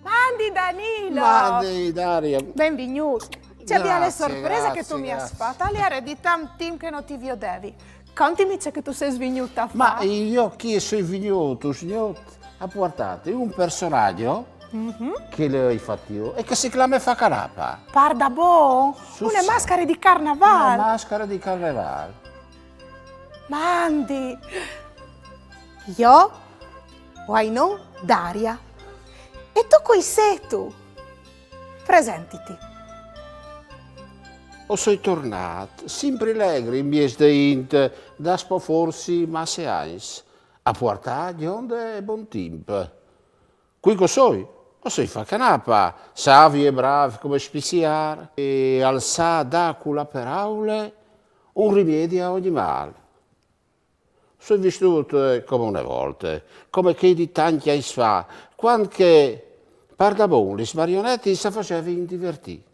Mandi Danilo! Mandi Daria. Benvenuto. C'è via le Grazie, sorprese che tu grazie, mi hai grazie. fatto. Allora di tanti che non ti vedevi. Contimi c'è che tu sei svenuta a Ma fare. io chi sono venuto, signor, a portarti un personaggio che le ho fatto io e che si chiama fa canapa. Parda bon, Su una sa. maschera di Una carnaval. maschera di carnevale. Mandi. Io, why no, Daria. E tu qui sei tu. Presentiti. O sono tornato, sempre allegri in bies de int, da spoforsi ma se eins, a portare di onde e buon tempo. Qui che soi? O sei fa canapa, savi e bravi come spiziar, e alza d'acula per aule, un rimedio a ogni male. Sono vissuto come una volta, come che di tanti anni fa, quando che, parda bon, le marionetti si facevano divertire.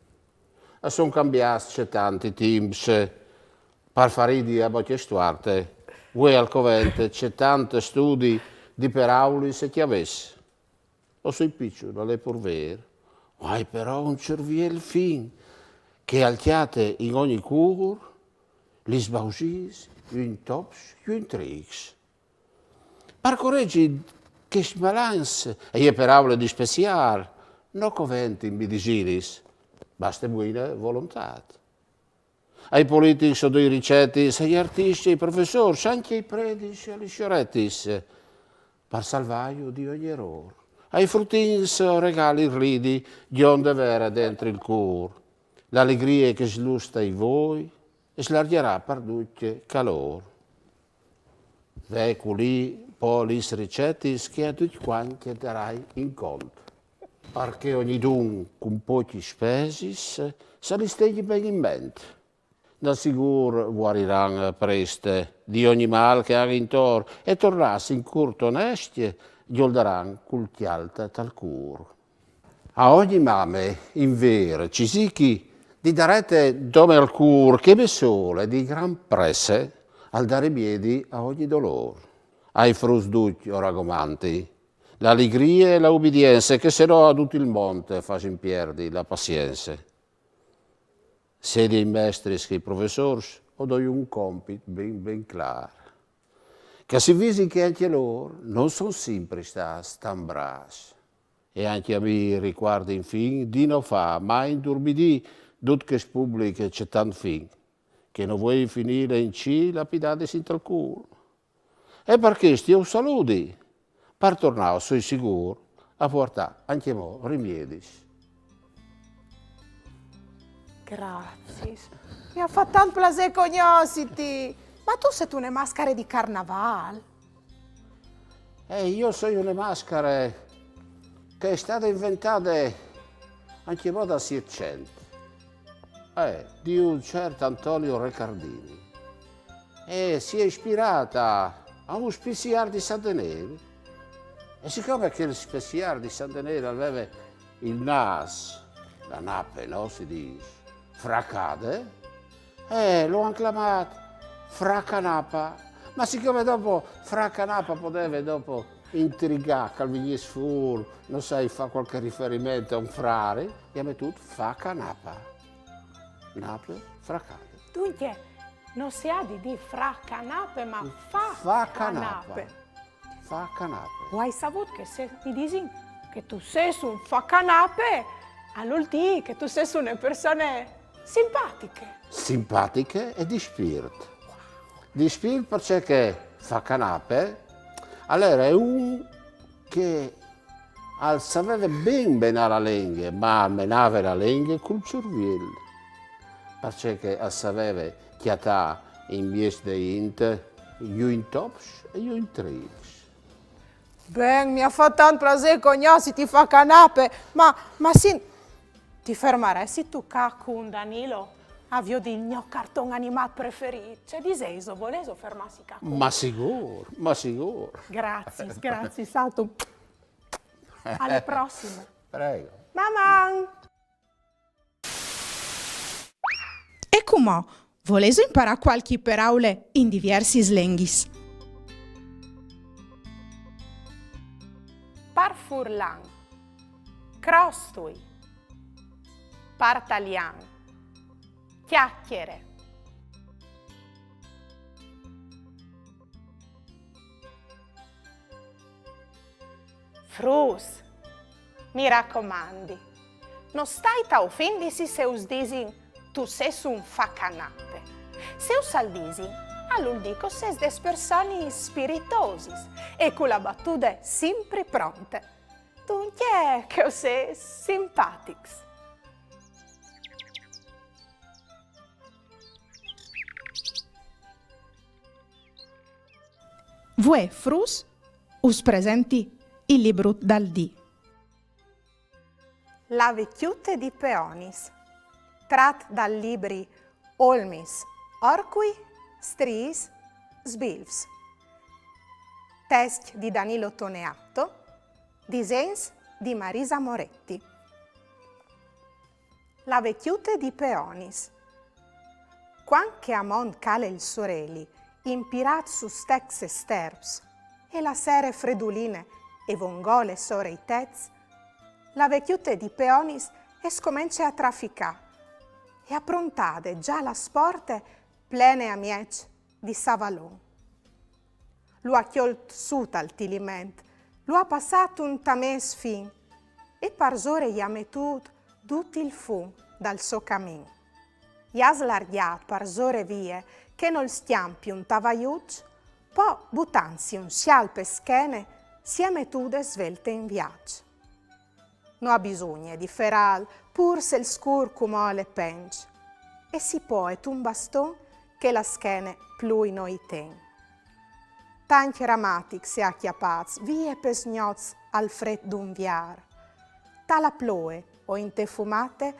Sono cambiati tanti teams, per fare di a Bocchestuarte, voi al Covente, c'è tanti studi di per auli se chiavesse. O sui piccoli, non è pur vero. Hai però un cervello fin, che alchiate in ogni cur, li sbausis, un tops, un tricks. Parcoreggi che sbalance, e io per aule di speciale, non Covente in bidisiris, basta buona volontà. Ai politici sono i ricetti, agli artisti, ai professori, anche ai predici, agli sciorettis, per salvaio di ogni errore. Ai fruttini regali ridi, di onde vera dentro il cuore. L'allegria che slusta in voi e slargherà per tutti calore. Veculi, polis ricetis che a tutti quanti darai in conto. Perché ogni dun con pochi spesis se li stegli ben in mente. Da sicuro guariranno presto di ogni mal che ha intorno e tornassi in curto onesti, gli culti alta tal cur. A ogni mame, in vero, ci si chi di darete dome al cur che me sole di gran presse al dare piedi a ogni dolore. Ai frusducchi o ragomanti, l'allegria e la ubbidienza che se no a tutto il monte facin perdi la pazienza. Se dei maestri e i professori o doi un compito ben chiaro. Che si visi che anche loro non sono sempre stati tan bravi. E anche a me riguarda infine, di non fa, ma indurbidì, tutto che pubblica c'è tanto fin, che non vuoi finire in C, lapidate sinto il culo. E perché io saluti, per tornare, sono sicuro, a portare anche mo rimedi. Grazie. Mi ha fatto tanto piacere conoscerti. Ma tu sei una maschera di carnaval? Io sono una maschera che è stata inventata anche mo dal Seicento. Di un certo Antonio Riccardini. E si è ispirata a un speciale di Santeneri. E siccome che il speciale di Santeneri aveva il naso, la nappe, no, si dice, fracade, lo hanno chiamato Fracanapa. Ma siccome dopo Fracanapa poteva dopo intrigare, calvigli sfur, non sai, fa qualche riferimento a un frare, gli ha messo Facanapa. Napoli, Fracade. Dunque, non si ha di dire Fracanape, ma Facanape. Facanape. Vuoi saputo che se mi dici che tu sei un Facanape, all'ultimo che tu sei una persona simpatiche. Simpatiche e di spirito. Di spirito perché Facanape, allora è un che sapeva ben la lingua, ma menava la lingua col cervello. Perché sapeva chiatà in bies de int, io in tops e io in trix. Ben, mi ha fatto tanto piacere conoscerti Facanape, ma sì, ti fermeresti tu con Danilo? Avio il mio cartone animato preferito. Cioè, di Seiso, volevo fermarsi con. Ma sicuro, ma sicuro. Grazie, Salto. Alle prossime. Prego. Mamma! E come? Volevo imparare qualche parole in diversi slenghis. Parfurlan, crostui, partalian, chiacchiere. Frus, mi raccomandi, non stai a offendersi se us disin tu sei un Facanape. Se us al disin, allora dico sei des persone spiritosis e con la battuta sempre pronte. Dunque che sei simpatics. Voi, Frus, us presenti il libro dal D. La vecchiute di Peonis, trat dal libri Olmis, Orcui, Stris, Sbilvs. Test di Danilo Toneatto, disegns di Marisa Moretti. La vecchiute di Peonis. Quan che amon cale il soreli, impirat su stex e sterbs, e la sere freduline e vongole sore i tez, la vecchiute di Peonis escomincia a trafficare e approntade già la sporte plene a miec di Savalon. Lo ha chiolt su tal tiliment, lo ha passato un tames fin e parzore gli ha metut tutto il fum dal suo cammin. Gli ha slargiat parzore vie che non stiampi un tavaiuc, poi buttansi un scialpe schene, si è metude svelte in viaggio. Non ha bisogno di feral, pur se il scur come le penc, e si poet un baston che la schene plui noi ten. Tanti ramatic si acchiapaz, vie pesgnoz al fred d'un viar, tala ploe o in te fumate,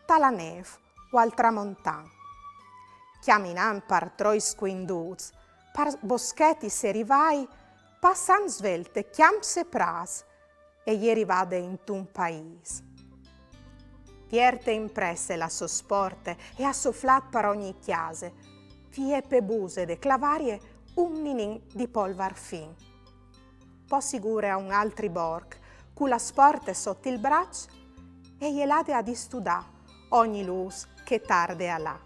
tala neve o al tramontan. Chiaminan par troi squinduz, par boschetti se rivai, passan svelte, chiam se pras, e ieri vade in tun país. Vierte impresse la sosporte e ha sofflat per ogni chiase, vie pebuse de clavarie un ninin di polvar fin. Po sicure a un altri borg, cu la sporte sotto il braccio, e glielade a distudà ogni luz che tarde a là.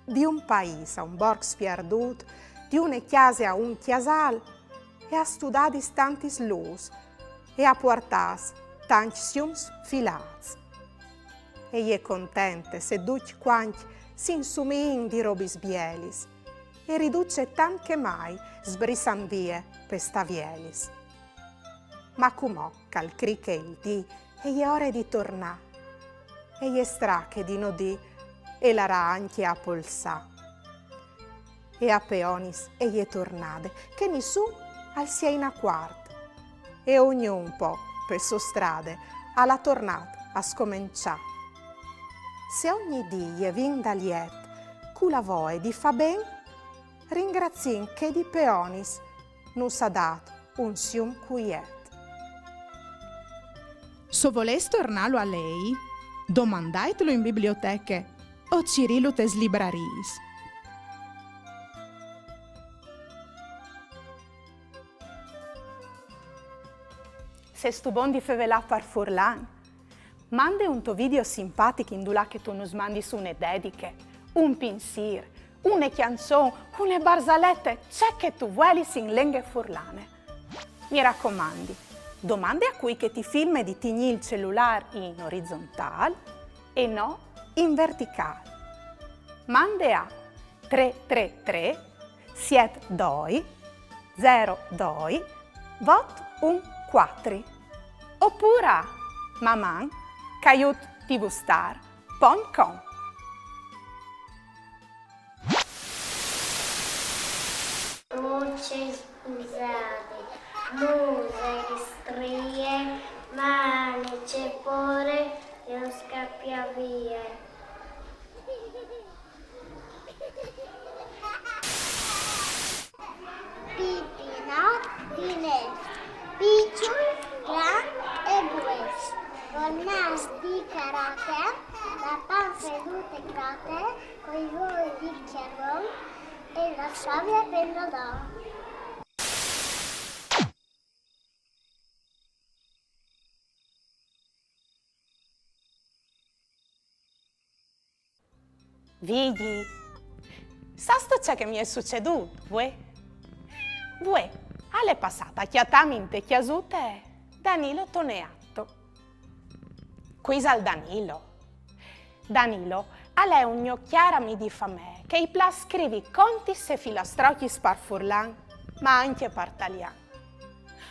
Di un país a un borg spiardut, di una chiase a un chiasal, e a studà distantis luz, e a portas tanti siums filats. E è contente se tutti quanti si insumin di robis bielis e riduce tant che mai sbrisan vie per stavielis. Ma comò cal criche il dì e è ore di tornà e è strache di nodì e la anche a polsà. E a peonis e è tornade che nessun al sia in acquart e ognuno un po' per so strade alla tornata a scomincià. Se ogni dì vin da liet cu la voe di fa ben, ringrazien che di peonis non s'ha dato un sium quiet. Se voleste tornarlo a lei, domandatelo in biblioteche o cirilutes libraris. Se stu bon di fevelà par Furlan, mande un tuo video simpatico in dula che tu nos mandi su une dediche, un pinsir, une canzone, une barzalette, c'è che tu vuoi in lingue furlane. Mi raccomandi, domande a cui che ti filma di tigni il cellulare in orizzontale e no in verticale. Mande a 333 72 02 4 oppure a maman@tvstar.com. Voce scusate, muse, strie, mani, cepore e un scappiavia. Pipinot, Dines, Pichul, Gran e Bues. Con nas di karate, la panfedute crate, coi voli di chiaron e la sabbia pendolò. Vigli, sasto c'è che mi è succeduto, vuoi? Alle passata chiatamente chiasute Danilo Toneatto. Qui al Danilo. Danilo, è un gnocchiarami di famè che i pla scrivi conti se filastrocchi spar furlan, ma anche par talian.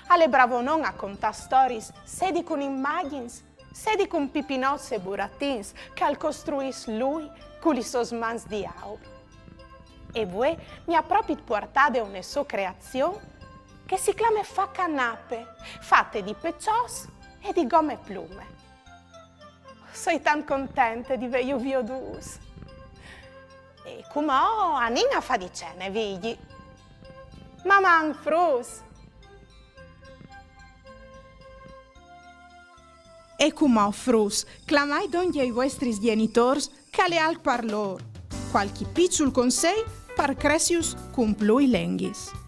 Alle bravo non a contare stories, sedi con immagins, sedi con pipinots e burattins, che al costruis lui con i sos mans di aur. E voi mi ha proprio portato una sua creazione che si chiama fa canape, fatte di peccios e di gomme plume. Sono tanto contenta di veio viodus. E come a Nina fa di cene, vigli. Maman frus. E come frus, clamai donde ai vostri genitori che le al parlor. Qualche piccol consei par cresius cum plui lenghis.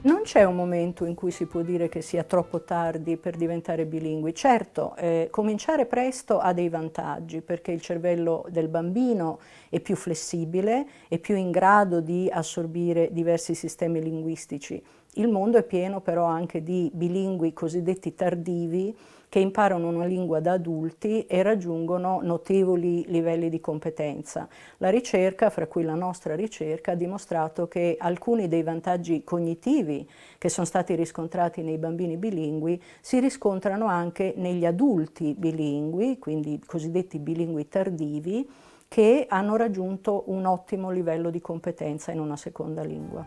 Non c'è un momento in cui si può dire che sia troppo tardi per diventare bilingui. Certo, cominciare presto ha dei vantaggi perché il cervello del bambino è più flessibile, è più in grado di assorbire diversi sistemi linguistici. Il mondo è pieno però anche di bilingui cosiddetti tardivi che imparano una lingua da adulti e raggiungono notevoli livelli di competenza. La ricerca, fra cui la nostra ricerca, ha dimostrato che alcuni dei vantaggi cognitivi che sono stati riscontrati nei bambini bilingui si riscontrano anche negli adulti bilingui, quindi cosiddetti bilingui tardivi, che hanno raggiunto un ottimo livello di competenza in una seconda lingua.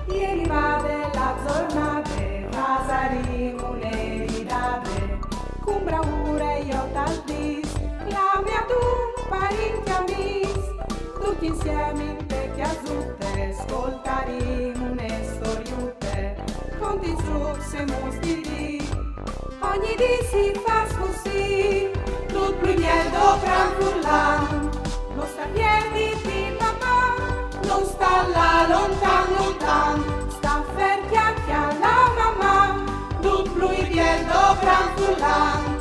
Ieri vade la giornata, pasaremo un'eridate, con bravura io t'aldis, la mia tu parenti amis, tutti insieme in te chiasute, ascoltaremo une storiute, conti giù se mostri, ogni dì si fa così, tutto più bello gran furlan, non sta piedi di papà, non sta là lontan, sta ferchiacchia la mamma, tutto più bello gran furlan.